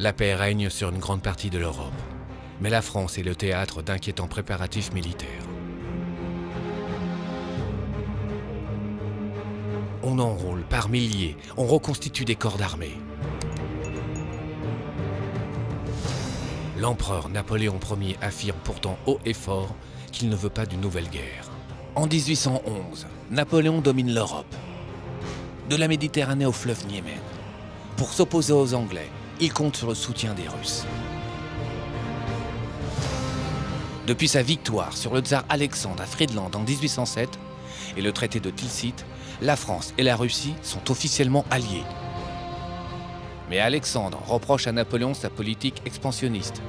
La paix règne sur une grande partie de l'Europe, mais la France est le théâtre d'inquiétants préparatifs militaires. On enrôle par milliers, on reconstitue des corps d'armée. L'empereur Napoléon Ier affirme pourtant haut et fort qu'il ne veut pas d'une nouvelle guerre. En 1811, Napoléon domine l'Europe, de la Méditerranée au fleuve Niémen. Pour s'opposer aux Anglais, il compte sur le soutien des Russes. Depuis sa victoire sur le tsar Alexandre à Friedland en 1807 et le traité de Tilsit, la France et la Russie sont officiellement alliés. Mais Alexandre reproche à Napoléon sa politique expansionniste.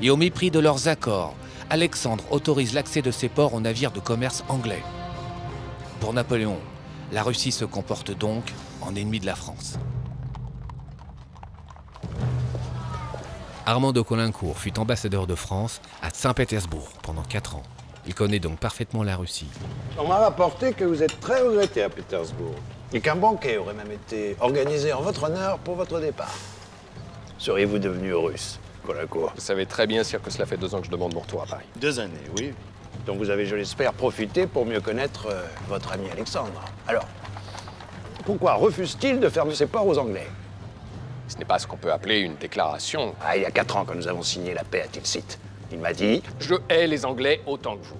Et au mépris de leurs accords, Alexandre autorise l'accès de ses ports aux navires de commerce anglais. Pour Napoléon, la Russie se comporte donc en ennemi de la France. Armand de Caulaincourt fut ambassadeur de France à Saint-Pétersbourg pendant 4 ans. Il connaît donc parfaitement la Russie. On m'a rapporté que vous êtes très regretté à Pétersbourg et qu'un banquet aurait même été organisé en votre honneur pour votre départ. Seriez-vous devenu russe, Caulaincourt? Vous savez très bien, sire, que cela fait 2 ans que je demande mon retour à Paris. 2 années, oui. Donc vous avez, je l'espère, profité pour mieux connaître votre ami Alexandre. Alors, pourquoi refuse-t-il de fermer ses ports aux Anglais? Ce n'est pas ce qu'on peut appeler une déclaration. Ah, il y a 4 ans, quand nous avons signé la paix à Tilsit, il m'a dit... Je hais les Anglais autant que vous.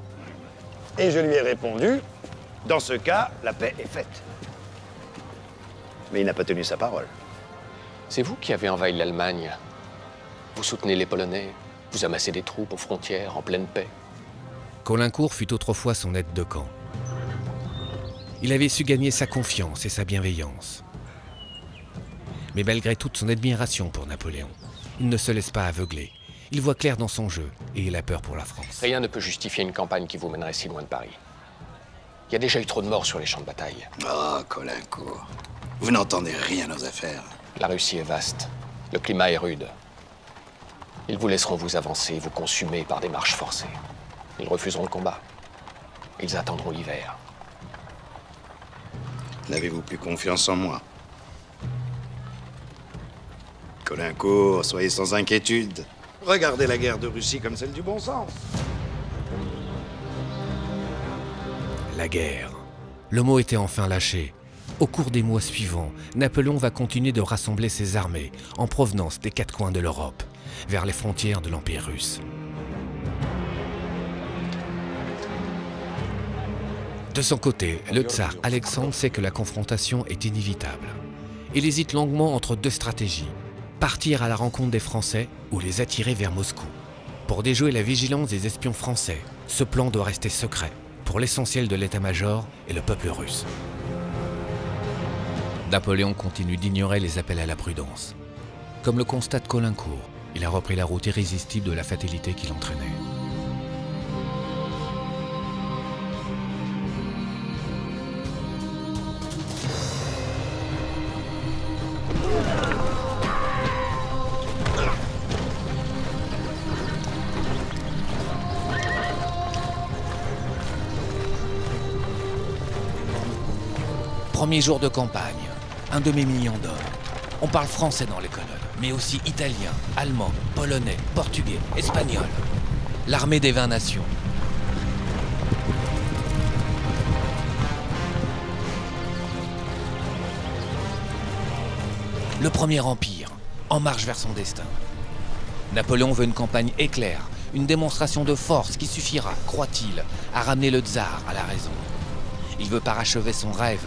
Et je lui ai répondu, dans ce cas, la paix est faite. Mais il n'a pas tenu sa parole. C'est vous qui avez envahi l'Allemagne. Vous soutenez les Polonais, vous amassez des troupes aux frontières en pleine paix. Caulaincourt fut autrefois son aide de camp. Il avait su gagner sa confiance et sa bienveillance. Mais malgré toute son admiration pour Napoléon, il ne se laisse pas aveugler. Il voit clair dans son jeu et il a peur pour la France. Rien ne peut justifier une campagne qui vous mènerait si loin de Paris. Il y a déjà eu trop de morts sur les champs de bataille. Oh, Caulaincourt, vous n'entendez rien aux affaires. La Russie est vaste, le climat est rude. Ils vous laisseront vous avancer et vous consumer par des marches forcées. Ils refuseront le combat. Ils attendront l'hiver. N'avez-vous plus confiance en moi? Caulaincourt, soyez sans inquiétude. Regardez la guerre de Russie comme celle du bon sens. La guerre. Le mot était enfin lâché. Au cours des mois suivants, Napoléon va continuer de rassembler ses armées en provenance des 4 coins de l'Europe, vers les frontières de l'Empire russe. De son côté, le tsar Alexandre sait que la confrontation est inévitable. Il hésite longuement entre 2 stratégies. Partir à la rencontre des Français ou les attirer vers Moscou. Pour déjouer la vigilance des espions français, ce plan doit rester secret pour l'essentiel de l'état-major et le peuple russe. Napoléon continue d'ignorer les appels à la prudence. Comme le constate Caulaincourt, il a repris la route irrésistible de la fatalité qui l'entraînait. Premier jour de campagne, un demi-million d'hommes. On parle français dans les colonnes, mais aussi italien, allemand, polonais, portugais, espagnol. L'armée des 20 nations. Le Premier Empire, en marche vers son destin. Napoléon veut une campagne éclair, une démonstration de force qui suffira, croit-il, à ramener le tsar à la raison. Il veut parachever son rêve,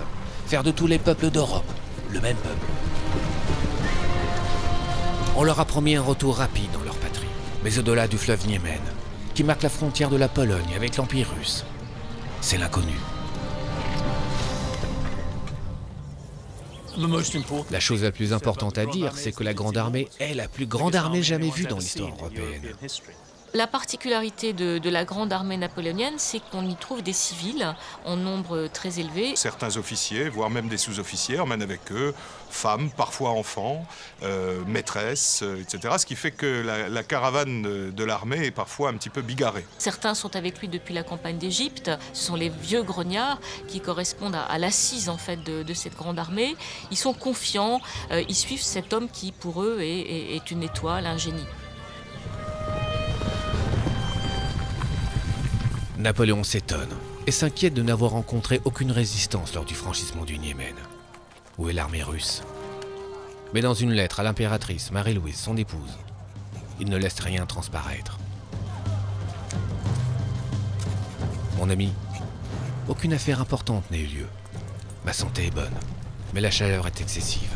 faire de tous les peuples d'Europe le même peuple. On leur a promis un retour rapide dans leur patrie, mais au-delà du fleuve Niémen, qui marque la frontière de la Pologne avec l'Empire russe, c'est l'inconnu. La chose la plus importante à dire, c'est que la Grande Armée est la plus grande armée jamais vue dans l'histoire européenne. La particularité de la grande armée napoléonienne, c'est qu'on y trouve des civils en nombre très élevé. Certains officiers, voire même des sous-officiers, emmènent avec eux femmes, parfois enfants, maîtresses, etc. Ce qui fait que la caravane de l'armée est parfois un petit peu bigarrée. Certains sont avec lui depuis la campagne d'Égypte. Ce sont les vieux grognards qui correspondent à l'assise en fait de cette grande armée. Ils sont confiants, ils suivent cet homme qui pour eux est une étoile, un génie. Napoléon s'étonne et s'inquiète de n'avoir rencontré aucune résistance lors du franchissement du Niémen. Où est l'armée russe? Mais dans une lettre à l'impératrice Marie-Louise, son épouse, il ne laisse rien transparaître. Mon ami, aucune affaire importante n'a eu lieu. Ma santé est bonne, mais la chaleur est excessive.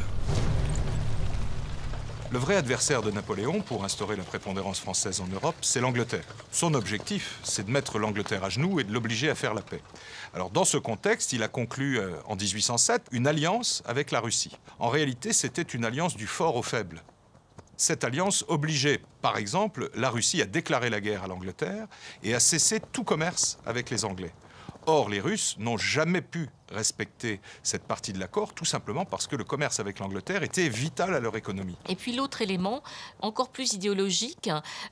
Le vrai adversaire de Napoléon pour instaurer la prépondérance française en Europe, c'est l'Angleterre. Son objectif, c'est de mettre l'Angleterre à genoux et de l'obliger à faire la paix. Alors dans ce contexte, il a conclu en 1807 une alliance avec la Russie. En réalité, c'était une alliance du fort au faible. Cette alliance obligeait, par exemple, la Russie à déclarer la guerre à l'Angleterre et à cesser tout commerce avec les Anglais. Or, les Russes n'ont jamais pu respecter cette partie de l'accord, tout simplement parce que le commerce avec l'Angleterre était vital à leur économie. Et puis l'autre élément, encore plus idéologique,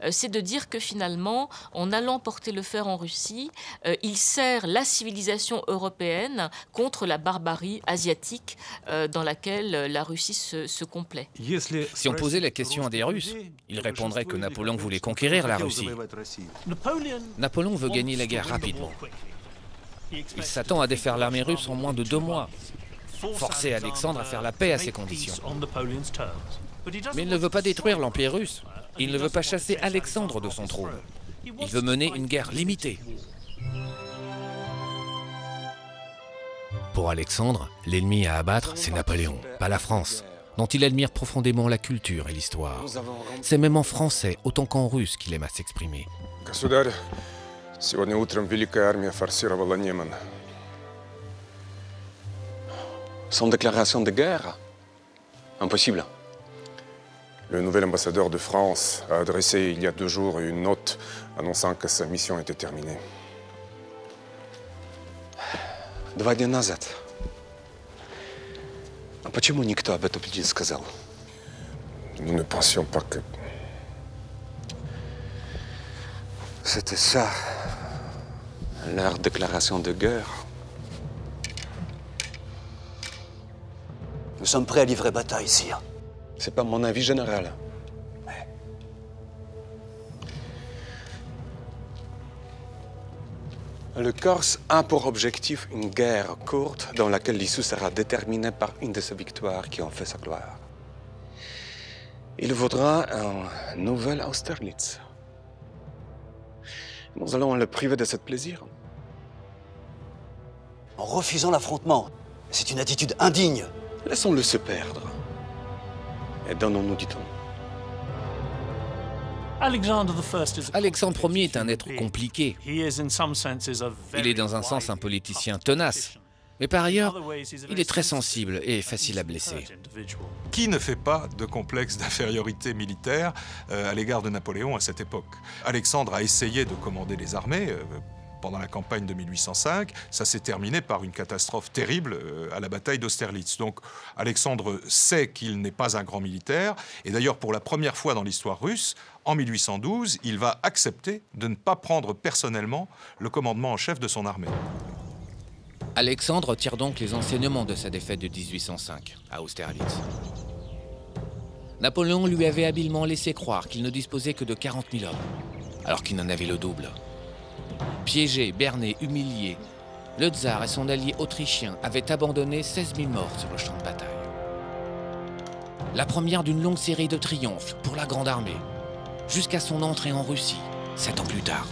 c'est de dire que finalement, en allant porter le fer en Russie, il sert la civilisation européenne contre la barbarie asiatique dans laquelle la Russie se complaît. Si on posait la question à des Russes, ils répondraient que Napoléon voulait conquérir la Russie. Napoléon veut gagner la guerre rapidement. Il s'attend à défaire l'armée russe en moins de 2 mois, forcer Alexandre à faire la paix à ces conditions. Mais il ne veut pas détruire l'Empire russe. Il ne veut pas chasser Alexandre de son trône. Il veut mener une guerre limitée. Pour Alexandre, l'ennemi à abattre, c'est Napoléon, pas la France, dont il admire profondément la culture et l'histoire. C'est même en français, autant qu'en russe, qu'il aime à s'exprimer. Сегодня утром великая армия форсировала Неман. Sans déclaration de guerre? Impossible. Le nouvel ambassadeur de France a adressé il y a 2 jours une note annonçant que sa mission était terminée. 2 дня назад. А почему никто об этом не сказал? Nous ne pensions pas que... C'était ça, leur déclaration de guerre. Nous sommes prêts à livrer bataille, sire. C'est pas mon avis général. Le Corse a pour objectif une guerre courte dans laquelle l'issue sera déterminée par une de ses victoires qui en fait sa gloire. Il vaudra un nouvel Austerlitz. Nous allons le priver de ce plaisir. En refusant l'affrontement, c'est une attitude indigne. Laissons-le se perdre. Et donnons-nous du temps. Alexandre Ier est un être compliqué. Il est dans un sens un politicien tenace. Mais par ailleurs, il est très sensible et facile à blesser. Qui ne fait pas de complexe d'infériorité militaire à l'égard de Napoléon à cette époque? Alexandre a essayé de commander les armées pendant la campagne de 1805. Ça s'est terminé par une catastrophe terrible à la bataille d'Austerlitz. Donc Alexandre sait qu'il n'est pas un grand militaire. Et d'ailleurs, pour la première fois dans l'histoire russe, en 1812, il va accepter de ne pas prendre personnellement le commandement en chef de son armée. Alexandre tire donc les enseignements de sa défaite de 1805 à Austerlitz. Napoléon lui avait habilement laissé croire qu'il ne disposait que de 40 000 hommes, alors qu'il en avait le double. Piégé, berné, humilié, le tsar et son allié autrichien avaient abandonné 16 000 morts sur le champ de bataille. La première d'une longue série de triomphes pour la Grande Armée, jusqu'à son entrée en Russie, 7 ans plus tard.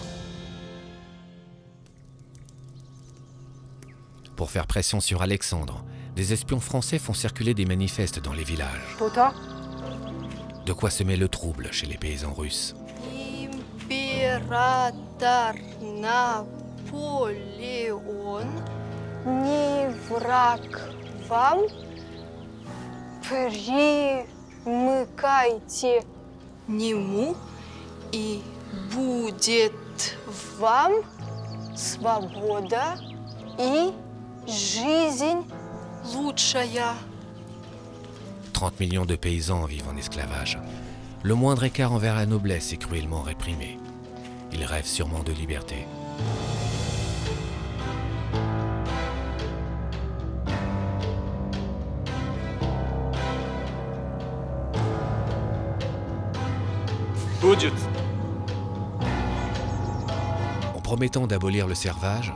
Pour faire pression sur Alexandre, des espions français font circuler des manifestes dans les villages. De quoi semer le trouble chez les paysans russes. Impérator Napoléon не враг вам, примыкайте нему и будет вам свобода и жизнь лучшая. 30 millions de paysans vivent en esclavage. Le moindre écart envers la noblesse est cruellement réprimé. Ils rêvent sûrement de liberté. En promettant d'abolir le servage,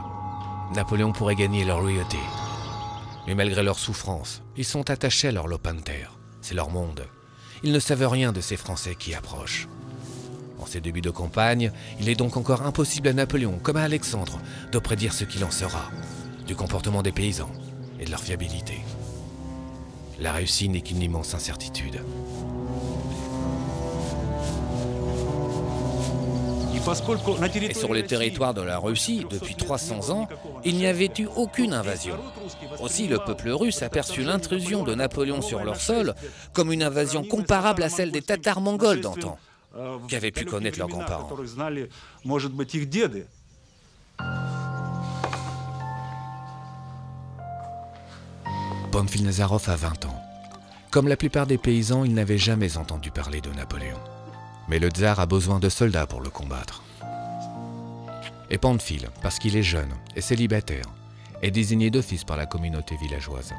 Napoléon pourrait gagner leur loyauté. Mais malgré leur souffrance, ils sont attachés à leur lopin de terre. C'est leur monde. Ils ne savent rien de ces Français qui approchent. En ces débuts de campagne, il est donc encore impossible à Napoléon, comme à Alexandre, de prédire ce qu'il en sera, du comportement des paysans et de leur fiabilité. La Russie n'est qu'une immense incertitude. Et sur le territoire de la Russie, depuis 300 ans, il n'y avait eu aucune invasion. Aussi, le peuple russe a perçu l'intrusion de Napoléon sur leur sol comme une invasion comparable à celle des Tatars mongols d'antan, qu'avaient pu connaître leurs grands-parents. Panfil Nazarov a 20 ans. Comme la plupart des paysans, il n'avait jamais entendu parler de Napoléon. Mais le tsar a besoin de soldats pour le combattre. Et Panfil, parce qu'il est jeune et célibataire, est désigné d'office par la communauté villageoise.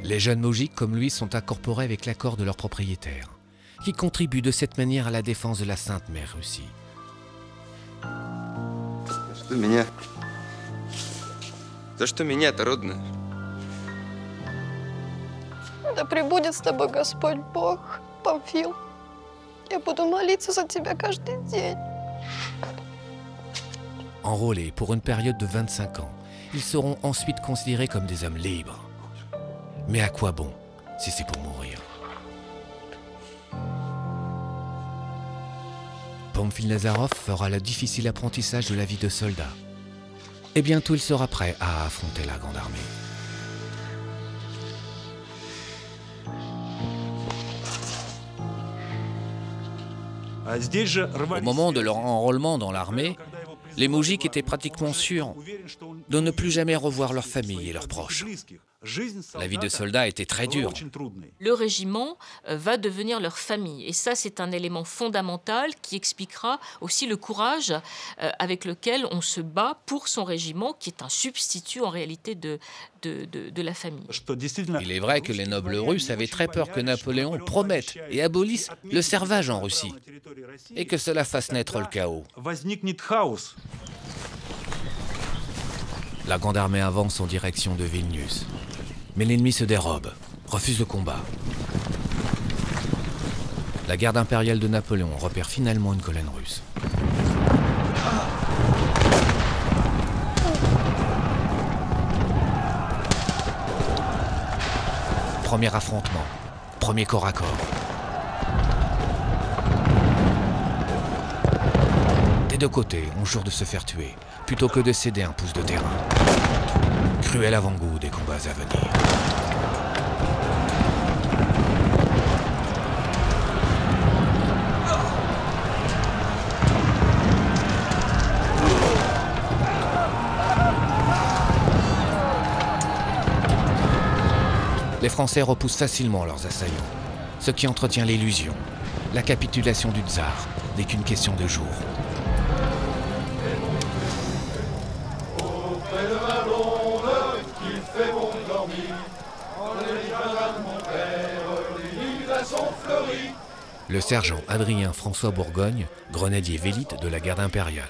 Les jeunes moujiks comme lui sont incorporés avec l'accord de leurs propriétaires, qui contribuent de cette manière à la défense de la Sainte Mère Russie. За что меня-то, родная? Да пребудет с тобой Господь Бог, Памфил. Я буду молиться за тебя каждый день. Enrôlés pour une période de 25 ans, ils seront ensuite considérés comme des hommes libres. Mais à quoi bon, si c'est pour mourir? Panfil Nazarov fera le difficile apprentissage de la vie de soldat. Et bientôt il sera prêt à affronter la Grande Armée. Au moment de leur enrôlement dans l'armée, les moujiks étaient pratiquement sûrs de ne plus jamais revoir leur famille et leurs proches. La vie de soldat était très dure. Le régiment va devenir leur famille. Et ça, c'est un élément fondamental qui expliquera aussi le courage avec lequel on se bat pour son régiment, qui est un substitut en réalité de la famille. Il est vrai que les nobles russes avaient très peur que Napoléon promette et abolisse le servage en Russie, et que cela fasse naître le chaos. La Grande Armée avance en direction de Vilnius. Mais l'ennemi se dérobe, refuse le combat. La garde impériale de Napoléon repère finalement une colonne russe. Premier affrontement, premier corps à corps. Des deux côtés, on jure de se faire tuer, plutôt que de céder un pouce de terrain. Cruel avant-goût des combats à venir. Les Français repoussent facilement leurs assaillants, ce qui entretient l'illusion. La capitulation du tsar n'est qu'une question de jours. Le sergent Adrien François Bourgogne, grenadier vélite de la garde impériale,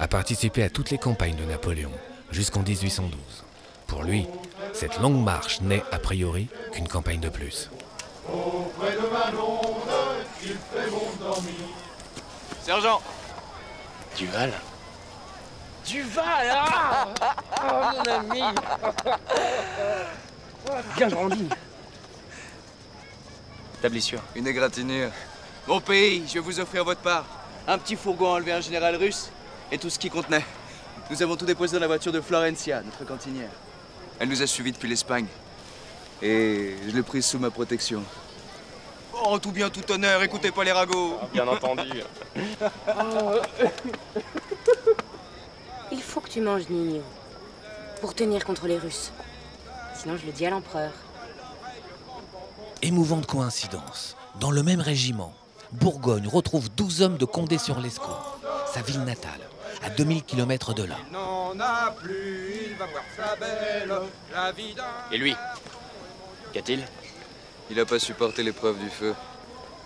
a participé à toutes les campagnes de Napoléon jusqu'en 1812. Pour lui, cette longue marche n'est a priori qu'une campagne de plus. Sergent! Duval? Duval! Ah! Oh, mon ami! Bien grandi! Ta blessure? Une égratignure. Mon pays, je vais vous offrir votre part. Un petit fourgon enlevé à un général russe et tout ce qu'il contenait. Nous avons tout déposé dans la voiture de Florencia, notre cantinière. Elle nous a suivis depuis l'Espagne. Et je l'ai prise sous ma protection. Oh, tout bien, tout honneur, écoutez pas les ragots. Bien entendu. Il faut que tu manges, Nino, pour tenir contre les Russes. Sinon, je le dis à l'empereur. Émouvante coïncidence. Dans le même régiment, Bourgogne retrouve 12 hommes de Condé-sur-Lescaut, sa ville natale, à 2000 km de là. Et lui, qu'a-t-il? Il n'a pas supporté l'épreuve du feu.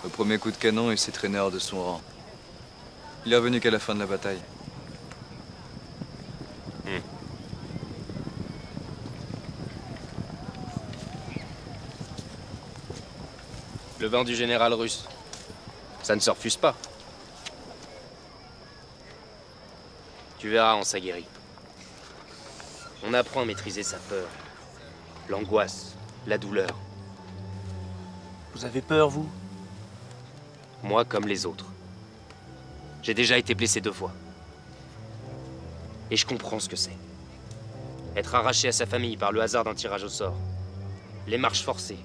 Au premier coup de canon, il s'est traîné hors de son rang. Il est revenu qu'à la fin de la bataille. Le vin du général russe, ça ne se refuse pas. Tu verras, on s'aguerrit. On apprend à maîtriser sa peur, l'angoisse, la douleur. Vous avez peur, vous? Moi comme les autres. J'ai déjà été blessé 2 fois. Et je comprends ce que c'est. Être arraché à sa famille par le hasard d'un tirage au sort. Les marches forcées.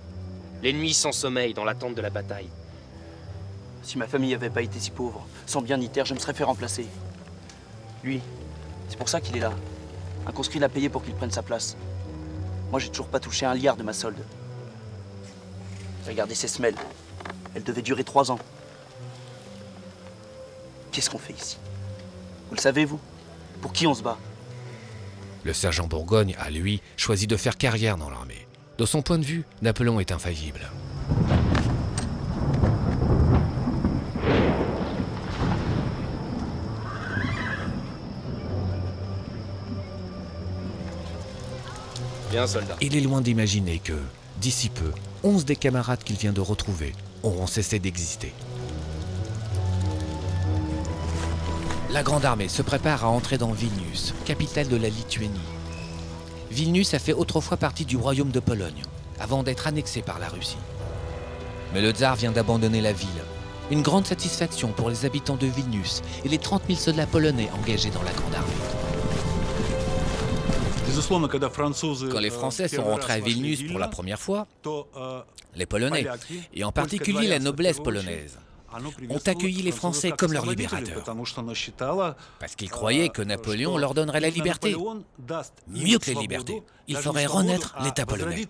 Les nuits sans sommeil dans l'attente de la bataille. Si ma famille n'avait pas été si pauvre, sans bien ni terre, je me serais fait remplacer. Lui, c'est pour ça qu'il est là. Un conscrit l'a payé pour qu'il prenne sa place. Moi, j'ai toujours pas touché un liard de ma solde. Regardez ces semelles. Elles devaient durer 3 ans. Qu'est-ce qu'on fait ici? Vous le savez, vous? Pour qui on se bat? Le sergent Bourgogne a, lui, choisi de faire carrière dans l'armée. De son point de vue, Napoléon est infaillible. Bien, soldat. Il est loin d'imaginer que, d'ici peu, 11 des camarades qu'il vient de retrouver auront cessé d'exister. La Grande Armée se prépare à entrer dans Vilnius, capitale de la Lituanie. Vilnius a fait autrefois partie du royaume de Pologne, avant d'être annexé par la Russie. Mais le tsar vient d'abandonner la ville. Une grande satisfaction pour les habitants de Vilnius et les 30 000 soldats polonais engagés dans la Grande Armée. Quand les Français sont rentrés à Vilnius pour la première fois, les Polonais, et en particulier la noblesse polonaise, ont accueilli les Français comme leurs libérateurs, parce qu'ils croyaient que Napoléon leur donnerait la liberté. Mieux que les libertés, il ferait renaître l'État polonais.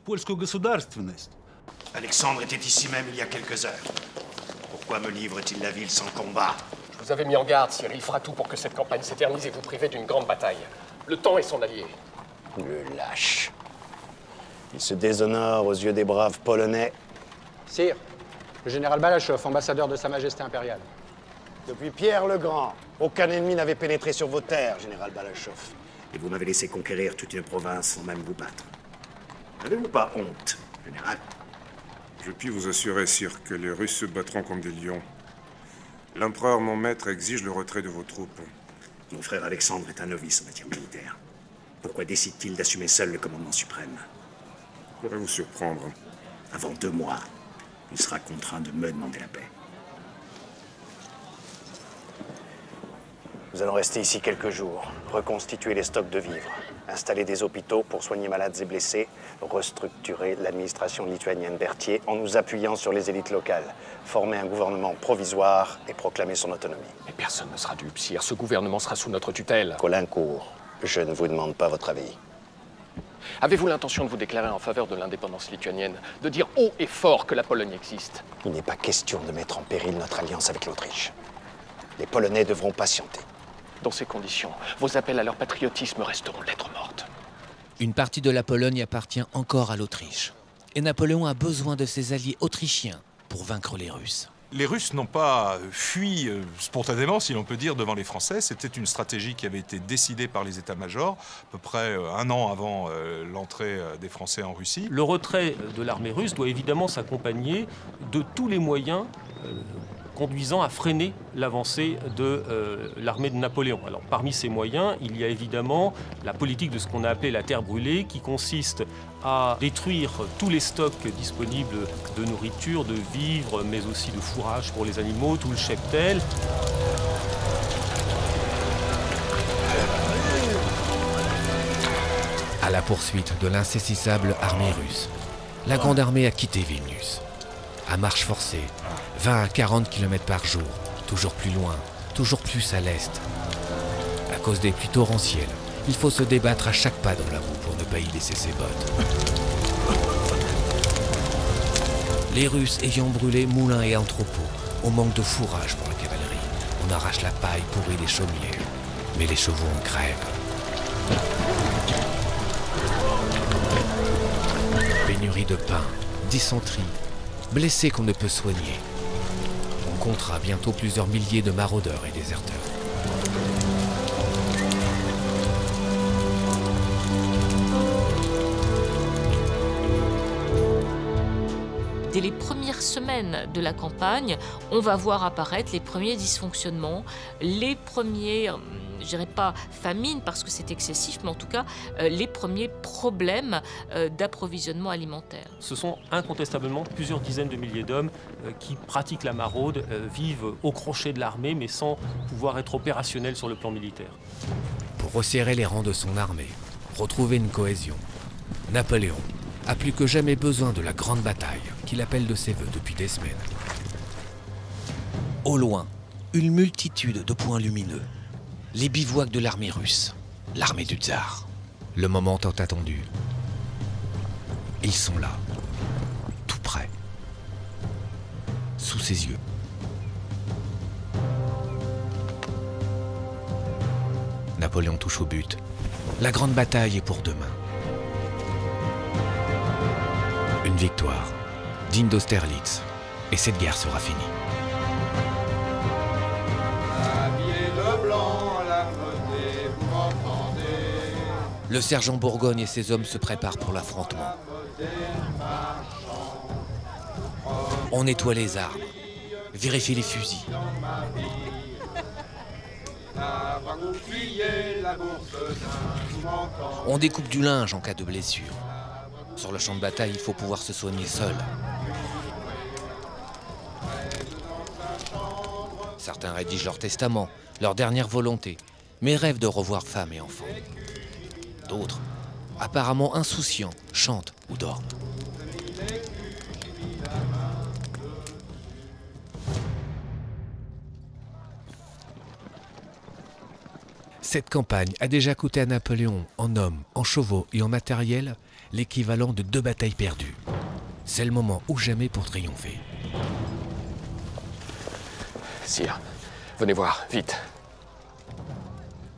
Alexandre était ici même il y a quelques heures. Pourquoi me livre-t-il la ville sans combat? Je vous avais mis en garde, Sire. Il fera tout pour que cette campagne s'éternise et vous priver d'une grande bataille. Le temps est son allié. Le lâche. Il se déshonore aux yeux des braves Polonais. Sire, le général Balachov, ambassadeur de Sa Majesté impériale. Depuis Pierre le Grand, aucun ennemi n'avait pénétré sur vos terres, général Balachov. Et vous m'avez laissé conquérir toute une province sans même vous battre. N'avez-vous pas honte, général? Je puis vous assurer, sire, que les Russes se battront comme des lions. L'empereur, mon maître, exige le retrait de vos troupes. Mon frère Alexandre est un novice en matière militaire. Pourquoi décide-t-il d'assumer seul le commandement suprême? Je pourrais vous surprendre. Avant 2 mois, il sera contraint de me demander la paix. Nous allons rester ici quelques jours, reconstituer les stocks de vivres, installer des hôpitaux pour soigner malades et blessés, restructurer l'administration lituanienne Berthier en nous appuyant sur les élites locales, former un gouvernement provisoire et proclamer son autonomie. Mais personne ne sera dupe, Sire. Ce gouvernement sera sous notre tutelle. Caulaincourt, je ne vous demande pas votre avis. Avez-vous l'intention de vous déclarer en faveur de l'indépendance lituanienne, de dire haut et fort que la Pologne existe? Il n'est pas question de mettre en péril notre alliance avec l'Autriche. Les Polonais devront patienter. Dans ces conditions, vos appels à leur patriotisme resteront lettre morte. Une partie de la Pologne appartient encore à l'Autriche. Et Napoléon a besoin de ses alliés autrichiens pour vaincre les Russes. Les Russes n'ont pas fui spontanément, si l'on peut dire, devant les Français. C'était une stratégie qui avait été décidée par les états-majors, à peu près 1 an avant l'entrée des Français en Russie. Le retrait de l'armée russe doit évidemment s'accompagner de tous les moyens conduisant à freiner l'avancée de l'armée de Napoléon. Alors, parmi ces moyens, il y a évidemment la politique de ce qu'on a appelé la terre brûlée, qui consiste à détruire tous les stocks disponibles de nourriture, de vivres, mais aussi de fourrage pour les animaux, tout le cheptel. À la poursuite de l'insaisissable armée russe, la Grande Armée a quitté Vilnius. À marche forcée, 20 à 40 km par jour, toujours plus loin, toujours plus à l'est. À cause des pluies torrentielles, il faut se débattre à chaque pas dans la boue pour ne pas y laisser ses bottes. Les Russes ayant brûlé moulins et entrepôts, on manque de fourrage pour la cavalerie. On arrache la paille pourrie des chaumières, mais les chevaux en crèvent. Pénurie de pain, dysenterie, blessés qu'on ne peut soigner. On comptera bientôt plusieurs milliers de maraudeurs et déserteurs. Dès les premières semaines de la campagne, on va voir apparaître les premiers dysfonctionnements, les premiers, je dirais pas famines parce que c'est excessif, mais en tout cas les premiers problèmes d'approvisionnement alimentaire. Ce sont incontestablement plusieurs dizaines de milliers d'hommes qui pratiquent la maraude, vivent au crochet de l'armée, mais sans pouvoir être opérationnels sur le plan militaire. Pour resserrer les rangs de son armée, retrouver une cohésion, Napoléon a plus que jamais besoin de la grande bataille qu'il appelle de ses voeux depuis des semaines. Au loin, une multitude de points lumineux. Les bivouacs de l'armée russe, l'armée du tsar. Le moment tant attendu. Ils sont là, tout près, sous ses yeux. Napoléon touche au but. La grande bataille est pour demain. Une victoire, digne d'Austerlitz, et cette guerre sera finie. Le sergent Bourgogne et ses hommes se préparent pour l'affrontement. On nettoie les armes, vérifie les fusils. On découpe du linge en cas de blessure. Sur le champ de bataille, il faut pouvoir se soigner seul. Certains rédigent leur testament, leur dernière volonté, mais rêvent de revoir femme et enfants. D'autres, apparemment insouciants, chantent ou dorment. Cette campagne a déjà coûté à Napoléon, en hommes, en chevaux et en matériel, l'équivalent de 2 batailles perdues. C'est le moment ou jamais pour triompher. Sire, venez voir, vite.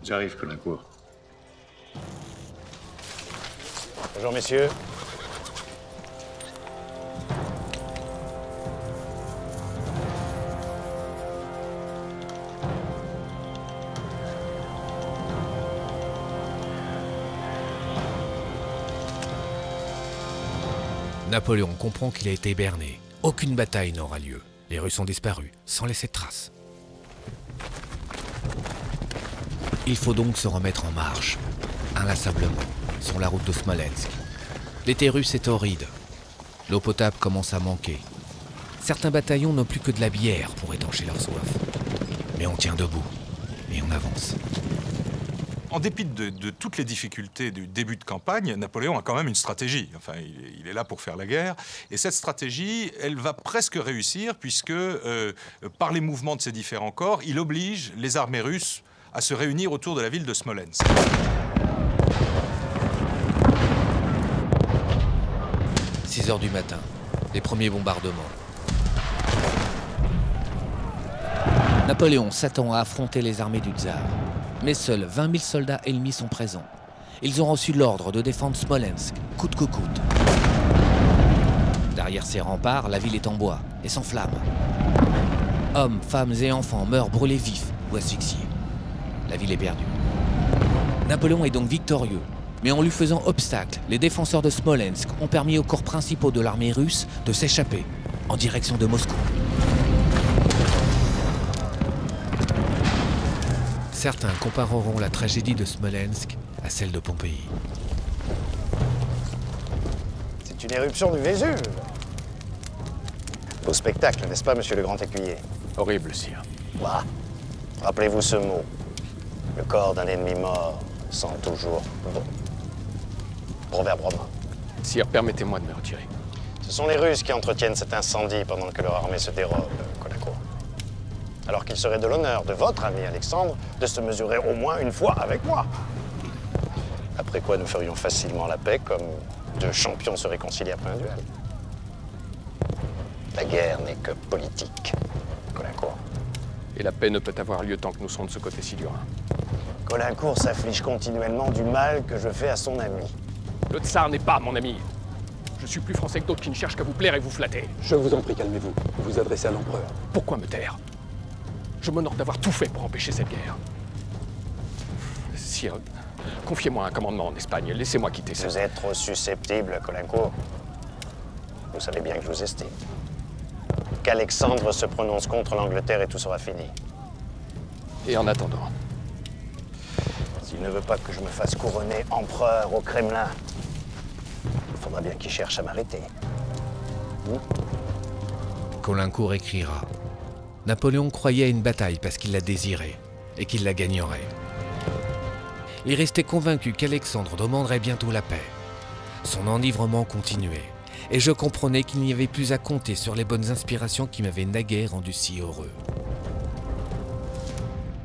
J'arrive, Caulaincourt. Bonjour, messieurs. Napoléon comprend qu'il a été berné. Aucune bataille n'aura lieu. Les Russes ont disparu, sans laisser de traces. Il faut donc se remettre en marche, inlassablement, sur la route de Smolensk. L'été russe est horride. L'eau potable commence à manquer. Certains bataillons n'ont plus que de la bière pour étancher leur soif. Mais on tient debout, et on avance. En dépit de toutes les difficultés du début de campagne, Napoléon a quand même une stratégie. Enfin, il est là pour faire la guerre. Et cette stratégie, elle va presque réussir puisque, par les mouvements de ses différents corps, il oblige les armées russes à se réunir autour de la ville de Smolensk. « 6 heures du matin, les premiers bombardements. Napoléon s'attend à affronter les armées du tsar. Mais seuls 20 000 soldats ennemis sont présents. Ils ont reçu l'ordre de défendre Smolensk, coûte que coûte. Derrière ces remparts, la ville est en bois et s'enflamme. Hommes, femmes et enfants meurent brûlés vifs ou asphyxiés. La ville est perdue. Napoléon est donc victorieux, mais en lui faisant obstacle, les défenseurs de Smolensk ont permis aux corps principaux de l'armée russe de s'échapper en direction de Moscou. Certains compareront la tragédie de Smolensk à celle de Pompéi. C'est une éruption du Vésuve. Beau spectacle, n'est-ce pas, monsieur le grand écuyer? Horrible, sire. Bah, rappelez-vous ce mot. Le corps d'un ennemi mort sent toujours bon. Proverbe romain. Sire, permettez-moi de me retirer. Ce sont les Russes qui entretiennent cet incendie pendant que leur armée se dérobe, Caulaincourt. Alors qu'il serait de l'honneur de votre ami Alexandre de se mesurer au moins une fois avec moi. Après quoi, nous ferions facilement la paix comme deux champions se réconcilient après un duel. La guerre n'est que politique, Caulaincourt. Et la paix ne peut avoir lieu tant que nous serons de ce côté-ci du Rhin. Caulaincourt s'afflige continuellement du mal que je fais à son ami. Le tsar n'est pas mon ami. Je suis plus français que d'autres qui ne cherchent qu'à vous plaire et vous flatter. Je vous en prie, calmez-vous. Vous vous adressez à l'empereur. Pourquoi me taire? Je m'honore d'avoir tout fait pour empêcher cette guerre. Sire, confiez-moi un commandement en Espagne. Laissez-moi quitter ça. Vous êtes trop susceptible, Caulaincourt. Vous savez bien que je vous estime. Qu'Alexandre se prononce contre l'Angleterre et tout sera fini. Et en attendant? S'il ne veut pas que je me fasse couronner empereur au Kremlin, il faudra bien qu'il cherche à m'arrêter. Caulaincourt écrira. Napoléon croyait à une bataille parce qu'il la désirait et qu'il la gagnerait. Il restait convaincu qu'Alexandre demanderait bientôt la paix. Son enivrement continuait, et je comprenais qu'il n'y avait plus à compter sur les bonnes inspirations qui m'avaient naguère rendu si heureux.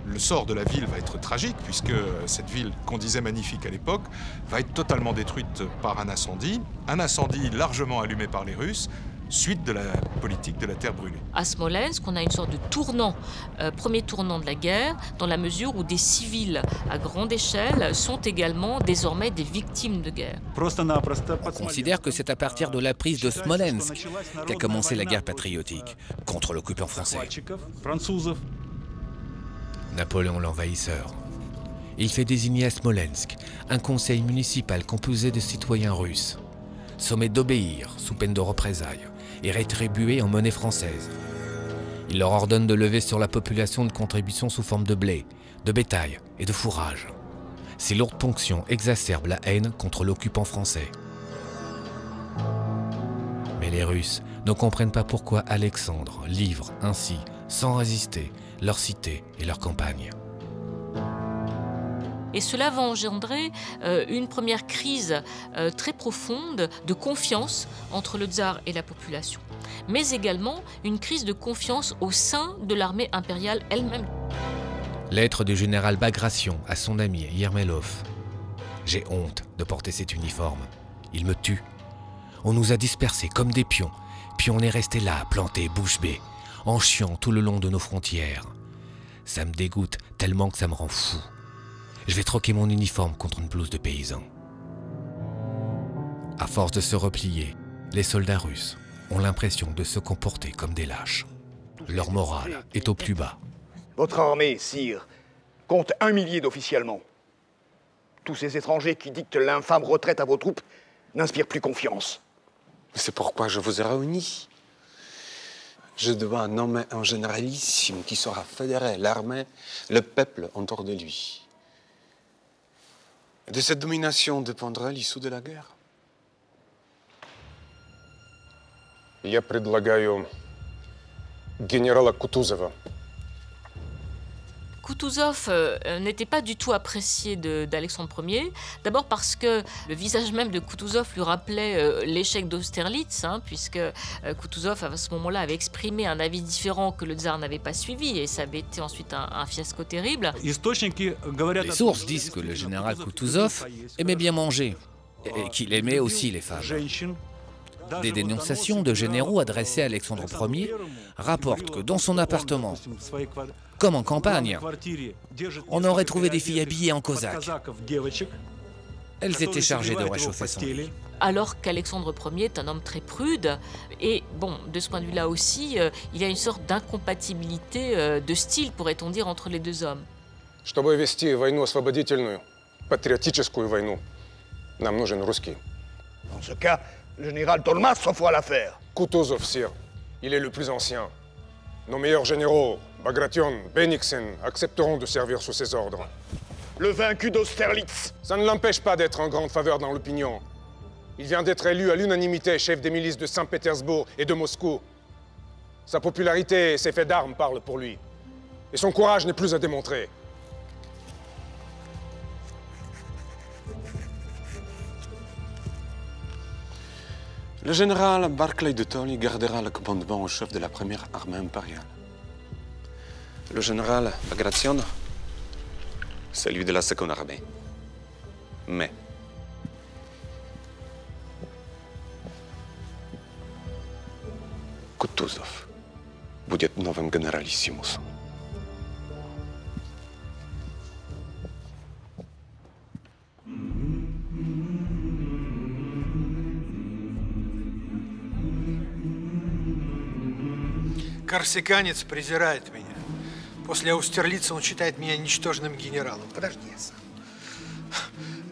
Le sort de la ville va être tragique, puisque cette ville, qu'on disait magnifique à l'époque, va être totalement détruite par un incendie largement allumé par les Russes, suite de la politique de la terre brûlée. À Smolensk, on a une sorte de tournant, premier tournant de la guerre, dans la mesure où des civils à grande échelle sont également désormais des victimes de guerre. On considère que c'est à partir de la prise de Smolensk qu'a commencé la guerre patriotique contre l'occupant français. Napoléon l'envahisseur. Il fait désigner à Smolensk un conseil municipal composé de citoyens russes, sommés d'obéir sous peine de représailles et rétribués en monnaie française. Il leur ordonne de lever sur la population une contribution sous forme de blé, de bétail et de fourrage. Ces lourdes ponctions exacerbent la haine contre l'occupant français. Mais les Russes ne comprennent pas pourquoi Alexandre livre ainsi, sans résister, leur cité et leur campagne. Et cela va engendrer une première crise très profonde de confiance entre le tsar et la population, mais également une crise de confiance au sein de l'armée impériale elle-même. Lettre du général Bagration à son ami Yermelov. J'ai honte de porter cet uniforme. Il me tue. On nous a dispersés comme des pions, puis on est resté là, plantés bouche bée, en chiant tout le long de nos frontières. Ça me dégoûte tellement que ça me rend fou. Je vais troquer mon uniforme contre une blouse de paysan. À force de se replier, les soldats russes ont l'impression de se comporter comme des lâches. Leur morale est au plus bas. Votre armée, sire, compte 1 millier d'officiellement. Tous ces étrangers qui dictent l'infâme retraite à vos troupes n'inspirent plus confiance. C'est pourquoi je vous ai réunis. Je dois nommer un généralissime qui saura fédérer l'armée, le peuple autour de lui. De cette domination dépendra l'issue de la guerre. Я предлагаю генерала Кутузова. Kutuzov n'était pas du tout apprécié d'Alexandre Ier, d'abord parce que le visage même de Kutuzov lui rappelait l'échec d'Austerlitz, puisque Kutuzov à ce moment-là avait exprimé un avis différent que le tsar n'avait pas suivi, et ça avait été ensuite un fiasco terrible. Les sources disent que le général Kutuzov aimait bien manger, et qu'il aimait aussi les femmes. Des dénonciations de généraux adressés à Alexandre Ier rapportent que dans son appartement, comme en campagne, on aurait trouvé des filles habillées en cosaque. Elles étaient chargées de réchauffer son lit. Alors qu'Alexandre Ier est un homme très prude, et bon, de ce point de vue-là aussi, il y a une sorte d'incompatibilité de style, pourrait-on dire, entre les deux hommes. Чтобы вести войну освободительную, патриотическую войну, нам нужен русский. Dans ce cas, le général Tolmas s'offre à l'affaire. Kutuzov, sire. Il est le plus ancien. Nos meilleurs généraux, Bagration, Bennigsen, accepteront de servir sous ses ordres. Le vaincu d'Austerlitz. Ça ne l'empêche pas d'être en grande faveur dans l'opinion. Il vient d'être élu à l'unanimité chef des milices de Saint-Pétersbourg et de Moscou. Sa popularité et ses faits d'armes parlent pour lui. Et son courage n'est plus à démontrer. Le général Barclay de Tolly gardera le commandement en chef de la première armée impériale. Le général Bagration, celui de la seconde armée. Mais Kutuzov будет новым генералиссимусом. Корсиканец презирает меня. После Аустерлица он считает меня ничтожным генералом. Подожди, я сам.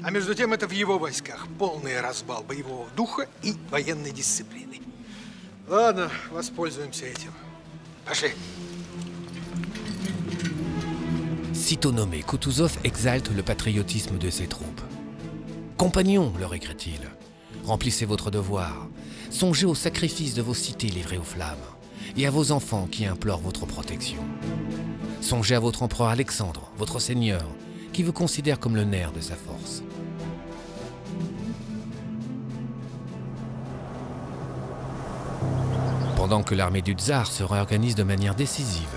А между тем это в его войсках полный разбал боевого духа и военной дисциплины. Ладно, воспользуемся этим. Пошли. Sitôt nommé, Kutuzov exalte le patriotisme de ses troupes. Compagnons, leur écrit-il, remplissez votre devoir. Songez au sacrifice de vos cités livrées aux flammes et à vos enfants qui implorent votre protection. Songez à votre empereur Alexandre, votre seigneur, qui vous considère comme le nerf de sa force. Pendant que l'armée du tsar se réorganise de manière décisive,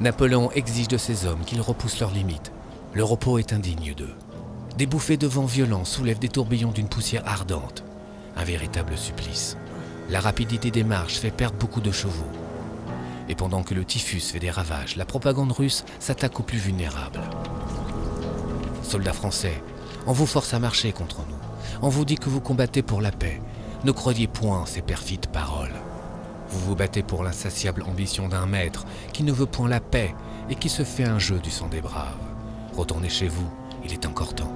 Napoléon exige de ses hommes qu'ils repoussent leurs limites. Le repos est indigne d'eux. Des bouffées de vent violents soulèvent des tourbillons d'une poussière ardente. Un véritable supplice. La rapidité des marches fait perdre beaucoup de chevaux. Et pendant que le typhus fait des ravages, la propagande russe s'attaque aux plus vulnérables. Soldats français, on vous force à marcher contre nous. On vous dit que vous combattez pour la paix. Ne croyez point ces perfides paroles. Vous vous battez pour l'insatiable ambition d'un maître qui ne veut point la paix et qui se fait un jeu du sang des braves. Retournez chez vous, il est encore temps.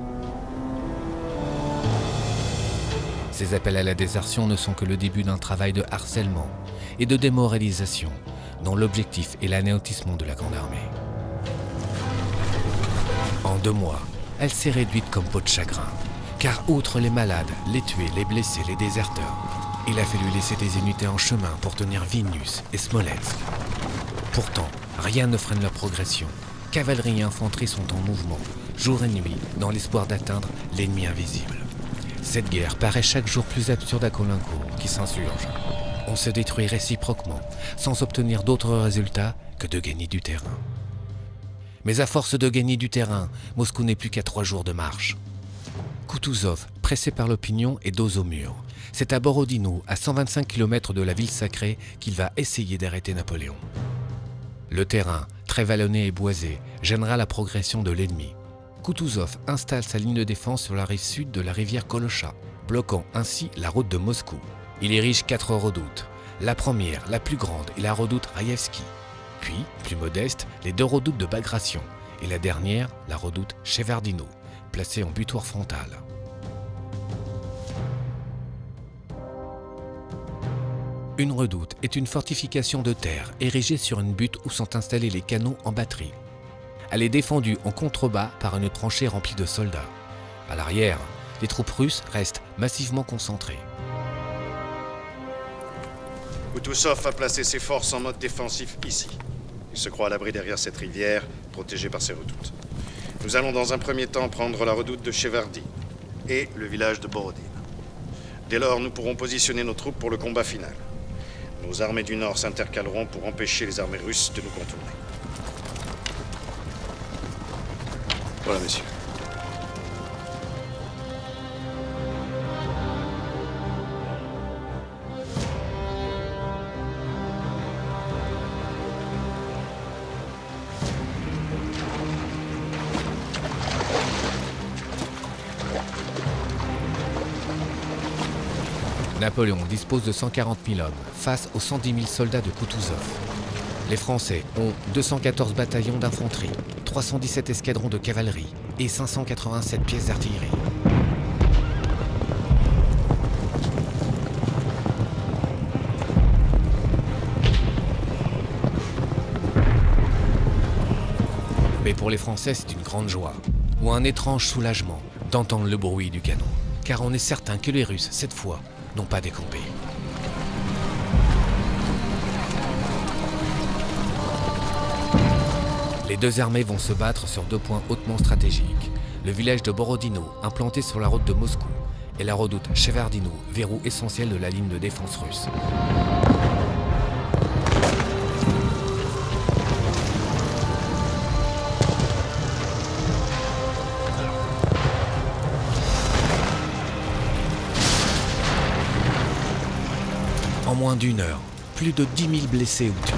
Ces appels à la désertion ne sont que le début d'un travail de harcèlement et de démoralisation dont l'objectif est l'anéantissement de la Grande Armée. En 2 mois, elle s'est réduite comme peau de chagrin, car outre les malades, les tués, les blessés, les déserteurs, il a fallu laisser des unités en chemin pour tenir Vilnius et Smolensk. Pourtant, rien ne freine leur progression. Cavalerie et infanterie sont en mouvement, jour et nuit, dans l'espoir d'atteindre l'ennemi invisible. Cette guerre paraît chaque jour plus absurde à Caulaincourt, qui s'insurge. On se détruit réciproquement, sans obtenir d'autres résultats que de gagner du terrain. Mais à force de gagner du terrain, Moscou n'est plus qu'à 3 jours de marche. Kutuzov, pressé par l'opinion, est dos au mur. C'est à Borodino, à 125 km de la ville sacrée, qu'il va essayer d'arrêter Napoléon. Le terrain, très vallonné et boisé, gênera la progression de l'ennemi. Kutuzov installe sa ligne de défense sur la rive sud de la rivière Kolocha, bloquant ainsi la route de Moscou. Il érige 4 redoutes. La première, la plus grande, est la redoute Raïevski. Puis, plus modeste, les 2 redoutes de Bagration. Et la dernière, la redoute Shevardino, placée en butoir frontal. Une redoute est une fortification de terre érigée sur une butte où sont installés les canons en batterie. Elle est défendue en contrebas par une tranchée remplie de soldats. À l'arrière, les troupes russes restent massivement concentrées. Kutuzov a placé ses forces en mode défensif ici. Il se croit à l'abri derrière cette rivière, protégée par ses redoutes. Nous allons dans un premier temps prendre la redoute de Chevardi et le village de Borodine. Dès lors, nous pourrons positionner nos troupes pour le combat final. Nos armées du Nord s'intercaleront pour empêcher les armées russes de nous contourner. Voilà, messieurs. Napoléon dispose de 140 000 hommes face aux 110 000 soldats de Kutuzov. Les Français ont 214 bataillons d'infanterie, 317 escadrons de cavalerie et 587 pièces d'artillerie. Mais pour les Français, c'est une grande joie, ou un étrange soulagement d'entendre le bruit du canon, car on est certain que les Russes, cette fois, n'ont pas décampé. Les 2 armées vont se battre sur 2 points hautement stratégiques. Le village de Borodino, implanté sur la route de Moscou, et la redoute Shevardino, verrou essentiel de la ligne de défense russe. En moins d'une heure, plus de 10 000 blessés ou tués.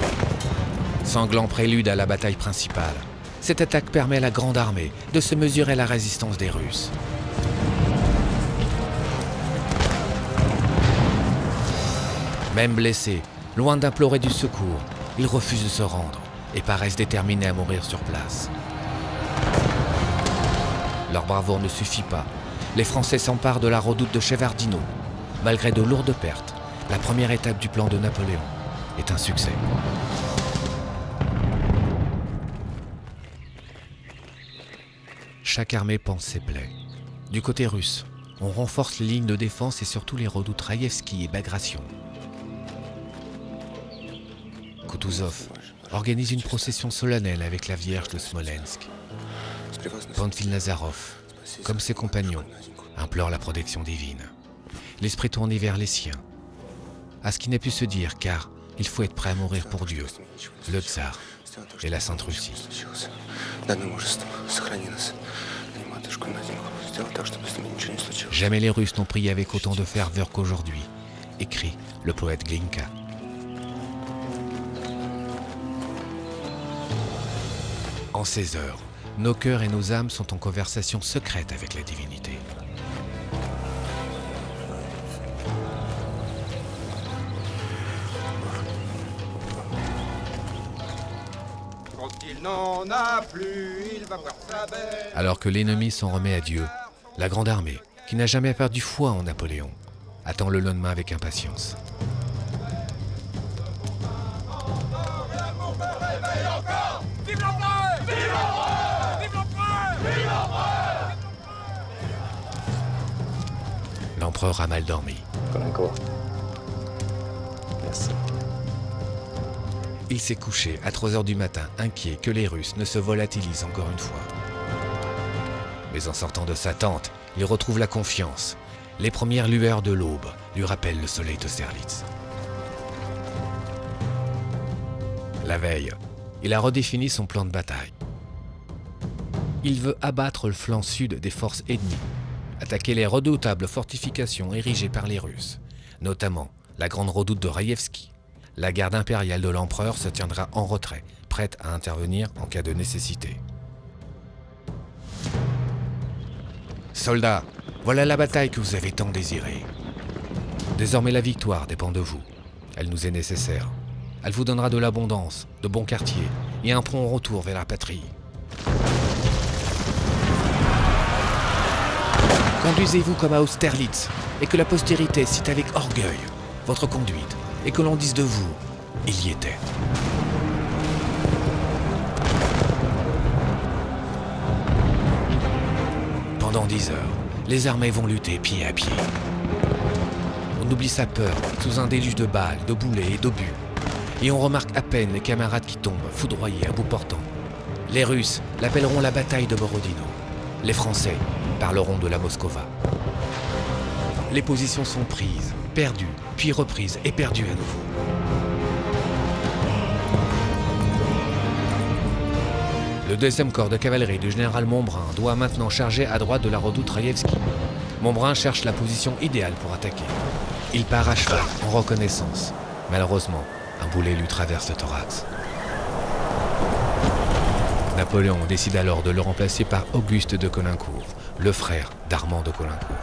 Sanglant prélude à la bataille principale, cette attaque permet à la Grande Armée de se mesurer à la résistance des Russes. Même blessés, loin d'implorer du secours, ils refusent de se rendre et paraissent déterminés à mourir sur place. Leur bravoure ne suffit pas. Les Français s'emparent de la redoute de Shevardino. Malgré de lourdes pertes, la première étape du plan de Napoléon est un succès. Chaque armée pense ses plaies. Du côté russe, on renforce les lignes de défense et surtout les redoutes Raïevski et Bagration. Kutuzov organise une procession solennelle avec la Vierge de Smolensk. Panfil-Nazarov, comme ses compagnons, implore la protection divine. L'esprit tourné vers les siens. À ce qui n'a pu se dire, car il faut être prêt à mourir pour Dieu, le tsar et la Sainte Russie. Jamais les Russes n'ont prié avec autant de ferveur qu'aujourd'hui, écrit le poète Glinka. En ces heures, nos cœurs et nos âmes sont en conversation secrète avec la divinité. Alors que l'ennemi s'en remet à Dieu, la Grande Armée, qui n'a jamais perdu foi en Napoléon, attend le lendemain avec impatience. L'empereur a mal dormi. Merci. Il s'est couché à 3 h du matin, inquiet que les Russes ne se volatilisent encore une fois. Mais en sortant de sa tente, il retrouve la confiance. Les premières lueurs de l'aube lui rappellent le soleil d'Austerlitz. La veille, il a redéfini son plan de bataille. Il veut abattre le flanc sud des forces ennemies, attaquer les redoutables fortifications érigées par les Russes, notamment la grande redoute de Raïevski. La garde impériale de l'empereur se tiendra en retrait, prête à intervenir en cas de nécessité. Soldats, voilà la bataille que vous avez tant désirée. Désormais la victoire dépend de vous. Elle nous est nécessaire. Elle vous donnera de l'abondance, de bons quartiers et un prompt retour vers la patrie. Conduisez-vous comme à Austerlitz et que la postérité cite avec orgueil votre conduite et que l'on dise de vous, il y était. Pendant 10 heures, les armées vont lutter pied à pied. On oublie sa peur sous un déluge de balles, de boulets et d'obus. Et on remarque à peine les camarades qui tombent, foudroyés à bout portant. Les Russes l'appelleront la bataille de Borodino. Les Français parleront de la Moskova. Les positions sont prises, perdues, puis reprises et perdues à nouveau. Le 2e corps de cavalerie du général Montbrun doit maintenant charger à droite de la redoute Raïevski. Montbrun cherche la position idéale pour attaquer. Il part à cheval, en reconnaissance. Malheureusement, un boulet lui traverse le thorax. Napoléon décide alors de le remplacer par Auguste de Caulaincourt, le frère d'Armand de Caulaincourt.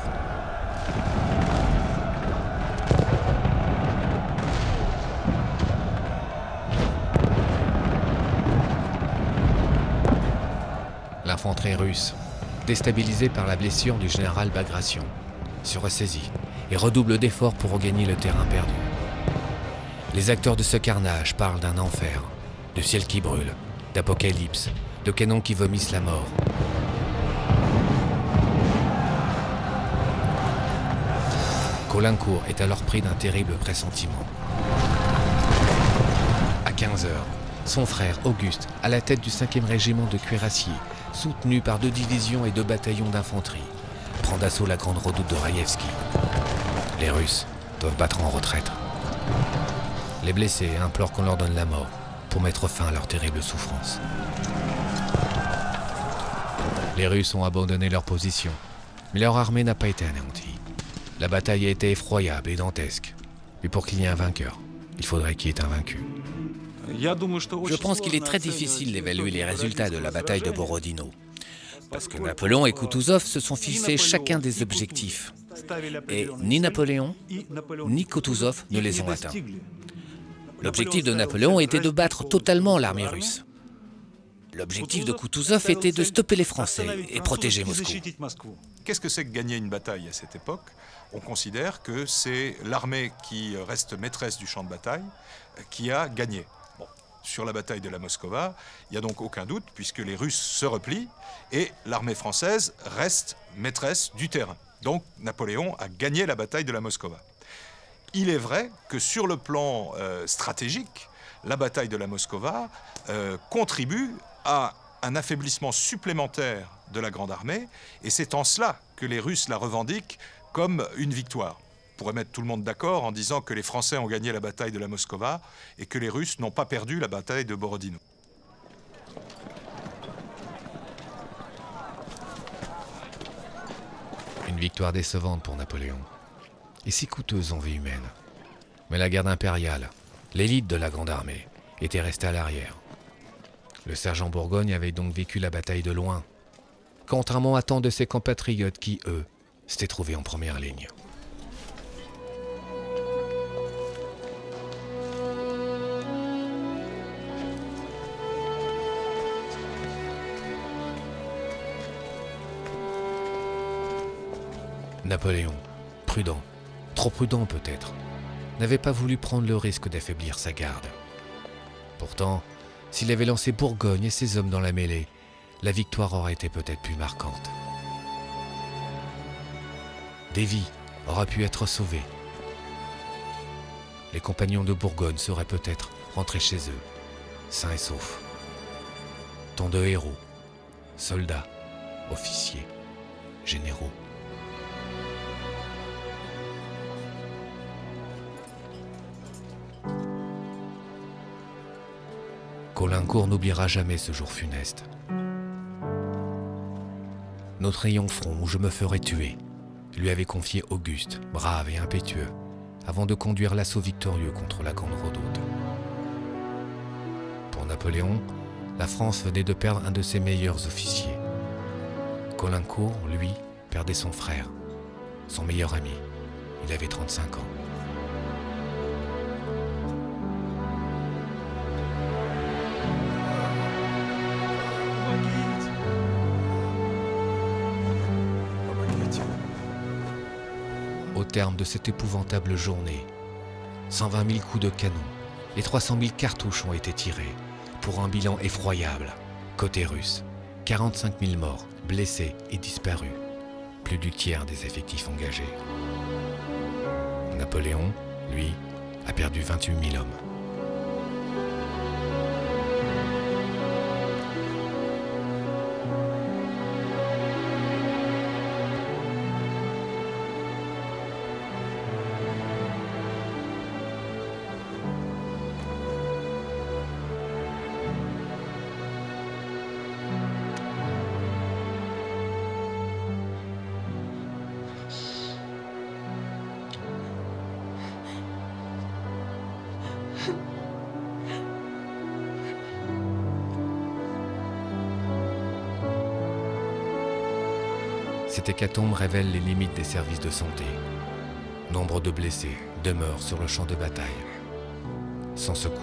L'infanterie russe, déstabilisée par la blessure du général Bagration, se ressaisit et redouble d'efforts pour regagner le terrain perdu. Les acteurs de ce carnage parlent d'un enfer, de ciel qui brûle, d'apocalypse, de canons qui vomissent la mort. Caulaincourt est alors pris d'un terrible pressentiment. À 15 heures, son frère Auguste, à la tête du 5e régiment de cuirassiers, soutenu par 2 divisions et 2 bataillons d'infanterie, prend d'assaut la grande redoute de Raïevski. Les Russes doivent battre en retraite. Les blessés implorent qu'on leur donne la mort pour mettre fin à leur terrible souffrance. Les Russes ont abandonné leur position, mais leur armée n'a pas été anéantie. La bataille a été effroyable et dantesque. Mais pour qu'il y ait un vainqueur, il faudrait qu'il y ait un vaincu. Je pense qu'il est très difficile d'évaluer les résultats de la bataille de Borodino. Parce que Napoléon et Koutouzov se sont fixés chacun des objectifs. Et ni Napoléon, ni Koutouzov ne les ont atteints. L'objectif de Napoléon était de battre totalement l'armée russe. L'objectif de Koutouzov était de stopper les Français et protéger Moscou. Qu'est-ce que c'est que gagner une bataille à cette époque? On considère que c'est l'armée qui reste maîtresse du champ de bataille qui a gagné. Bon. Sur la bataille de la Moskova, il n'y a donc aucun doute puisque les Russes se replient et l'armée française reste maîtresse du terrain. Donc Napoléon a gagné la bataille de la Moskova. Il est vrai que sur le plan stratégique, la bataille de la Moskova contribue à un affaiblissement supplémentaire de la Grande Armée, et c'est en cela que les Russes la revendiquent comme une victoire. On pourrait mettre tout le monde d'accord en disant que les Français ont gagné la bataille de la Moskova et que les Russes n'ont pas perdu la bataille de Borodino. Une victoire décevante pour Napoléon, et si coûteuse en vie humaine. Mais la garde impériale, l'élite de la Grande Armée, était restée à l'arrière. Le sergent Bourgogne avait donc vécu la bataille de loin, contrairement à tant de ses compatriotes qui, eux, s'étaient trouvés en première ligne. Napoléon, prudent, trop prudent peut-être, n'avait pas voulu prendre le risque d'affaiblir sa garde. Pourtant, s'il avait lancé Bourgogne et ses hommes dans la mêlée, la victoire aurait été peut-être plus marquante. Des vies auraient pu être sauvées. Les compagnons de Bourgogne seraient peut-être rentrés chez eux, sains et saufs. Tant de héros, soldats, officiers, généraux. Caulaincourt n'oubliera jamais ce jour funeste. Notre rayon front où je me ferai tuer, lui avait confié Auguste, brave et impétueux, avant de conduire l'assaut victorieux contre la grande redoute. Pour Napoléon, la France venait de perdre un de ses meilleurs officiers. Caulaincourt, lui, perdait son frère, son meilleur ami. Il avait 35 ans. Au terme de cette épouvantable journée, 120 000 coups de canon et 300 000 cartouches ont été tirés pour un bilan effroyable. Côté russe, 45 000 morts, blessés et disparus, plus du tiers des effectifs engagés. Napoléon, lui, a perdu 28 000 hommes. Cette hécatombe révèle les limites des services de santé. Nombre de blessés demeurent sur le champ de bataille, sans secours.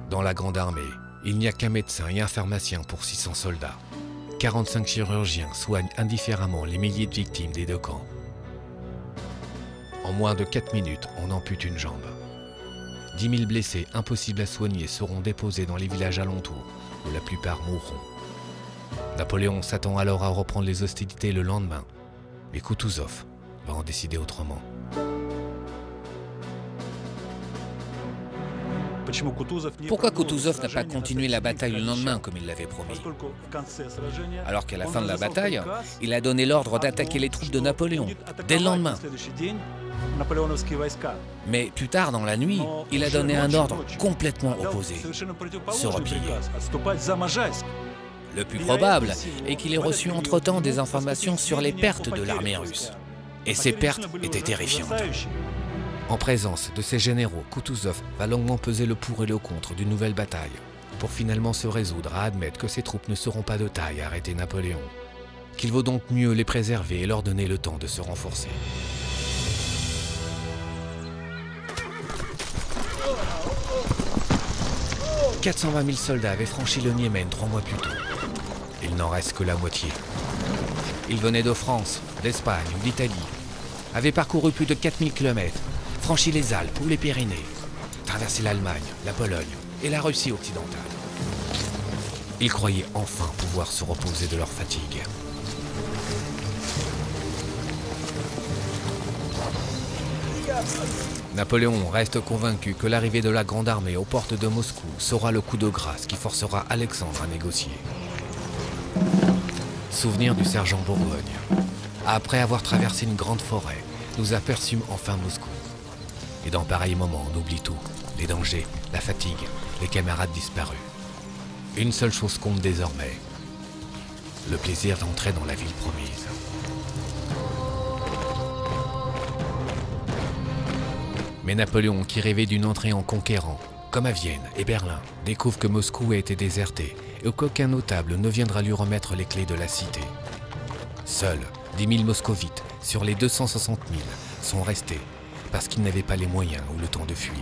Dans la Grande Armée, il n'y a qu'un médecin et un pharmacien pour 600 soldats. 45 chirurgiens soignent indifféremment les milliers de victimes des deux camps. En moins de 4 minutes, on ampute une jambe. 10 000 blessés impossibles à soigner seront déposés dans les villages alentours, où la plupart mourront. Napoléon s'attend alors à reprendre les hostilités le lendemain, mais Koutouzov va en décider autrement. Pourquoi Kutuzov n'a pas continué la bataille le lendemain comme il l'avait promis? Alors qu'à la fin de la bataille, il a donné l'ordre d'attaquer les troupes de Napoléon, dès le lendemain. Mais plus tard dans la nuit, il a donné un ordre complètement opposé, se replier. Le plus probable est qu'il ait reçu entre-temps des informations sur les pertes de l'armée russe. Et ces pertes étaient terrifiantes. En présence de ses généraux, Kutuzov va longuement peser le pour et le contre d'une nouvelle bataille, pour finalement se résoudre à admettre que ses troupes ne seront pas de taille à arrêter Napoléon, qu'il vaut donc mieux les préserver et leur donner le temps de se renforcer. « 420 000 soldats avaient franchi le Niémen 3 mois plus tôt. Il n'en reste que la moitié. Ils venaient de France, d'Espagne ou d'Italie, avaient parcouru plus de 4000 km, franchi les Alpes ou les Pyrénées, traversé l'Allemagne, la Pologne et la Russie occidentale. Ils croyaient enfin pouvoir se reposer de leur fatigue. Napoléon reste convaincu que l'arrivée de la Grande Armée aux portes de Moscou sera le coup de grâce qui forcera Alexandre à négocier. Souvenir du sergent Bourgogne. Après avoir traversé une grande forêt, nous aperçûmes enfin Moscou. Et dans pareil moment, on oublie tout. Les dangers, la fatigue, les camarades disparus. Une seule chose compte désormais. Le plaisir d'entrer dans la ville promise. Mais Napoléon, qui rêvait d'une entrée en conquérant, comme à Vienne et Berlin, découvre que Moscou a été déserté et qu'aucun notable ne viendra lui remettre les clés de la cité. Seuls 10 000 moscovites sur les 260 000 sont restés parce qu'ils n'avaient pas les moyens ou le temps de fuir.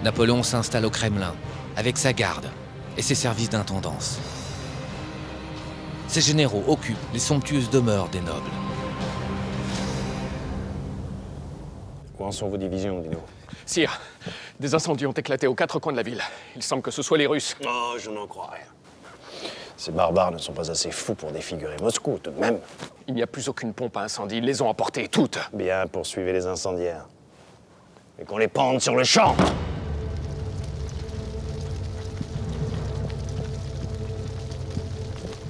Napoléon s'installe au Kremlin avec sa garde et ses services d'intendance. Ses généraux occupent les somptueuses demeures des nobles. Où en sont vos divisions, Dino? Sire, des incendies ont éclaté aux 4 coins de la ville. Il semble que ce soit les Russes. Oh, je n'en crois rien. Ces barbares ne sont pas assez fous pour défigurer Moscou, tout de même. Il n'y a plus aucune pompe à incendie. Ils les ont emportées, toutes. Bien, poursuivez les incendiaires. Et qu'on les pende sur le champ.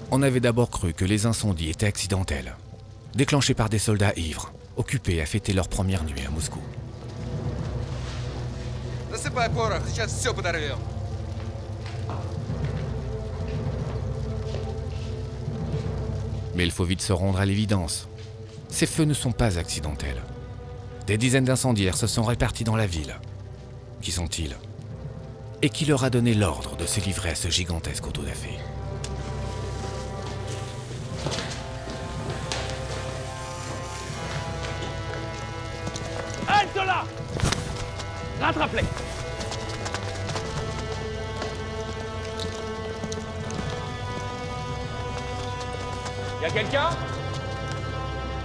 On avait d'abord cru que les incendies étaient accidentels, déclenchés par des soldats ivres, occupés à fêter leur première nuit à Moscou. Mais il faut vite se rendre à l'évidence. Ces feux ne sont pas accidentels. Des dizaines d'incendiaires se sont répartis dans la ville. Qui sont-ils? Et qui leur a donné l'ordre de se livrer à ce gigantesque autodafé? Halte là! Rattrape-les! Y'a quelqu'un?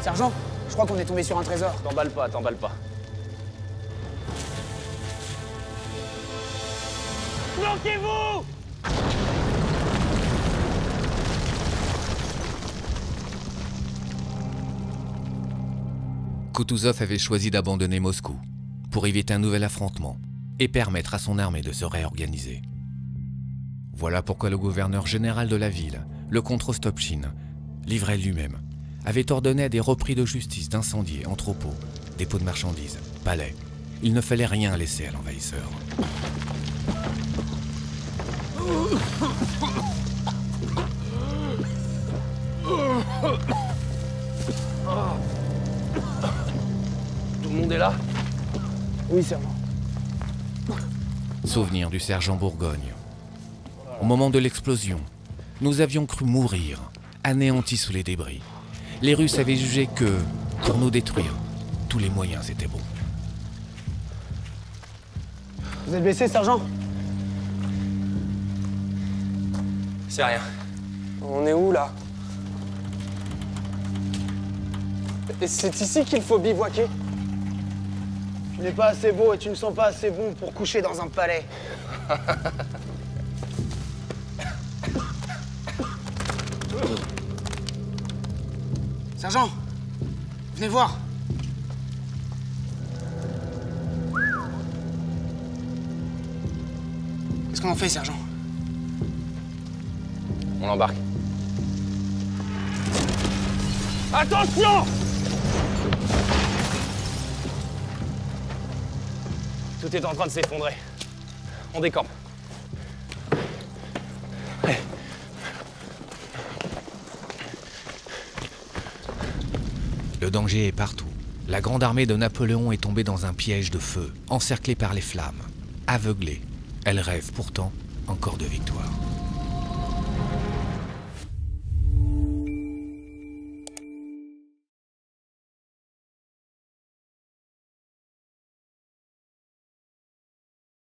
Sergent, je crois qu'on est tombé sur un trésor. T'emballe pas, t'emballe pas. Planquez-vous! Kutuzov avait choisi d'abandonner Moscou pour éviter un nouvel affrontement et permettre à son armée de se réorganiser. Voilà pourquoi le gouverneur général de la ville, le comte Rostopchine, livré lui-même, avait ordonné à des repris de justice d'incendier entrepôts, dépôts de marchandises, palais. Il ne fallait rien laisser à l'envahisseur. Tout le monde est là? Oui, sergent. Souvenir du sergent Bourgogne. Au moment de l'explosion, nous avions cru mourir, anéantis sous les débris. Les Russes avaient jugé que, pour nous détruire, tous les moyens étaient bons. Vous êtes blessé, sergent? C'est rien. On est où, là? Et c'est ici qu'il faut bivouaquer? Tu n'es pas assez beau et tu ne sens pas assez bon pour coucher dans un palais. Sergent, venez voir. Qu'est-ce qu'on en fait, sergent? On embarque. Attention! Tout est en train de s'effondrer. On décampe. Le danger est partout. La grande armée de Napoléon est tombée dans un piège de feu, encerclée par les flammes. Aveuglée, elle rêve pourtant encore de victoire.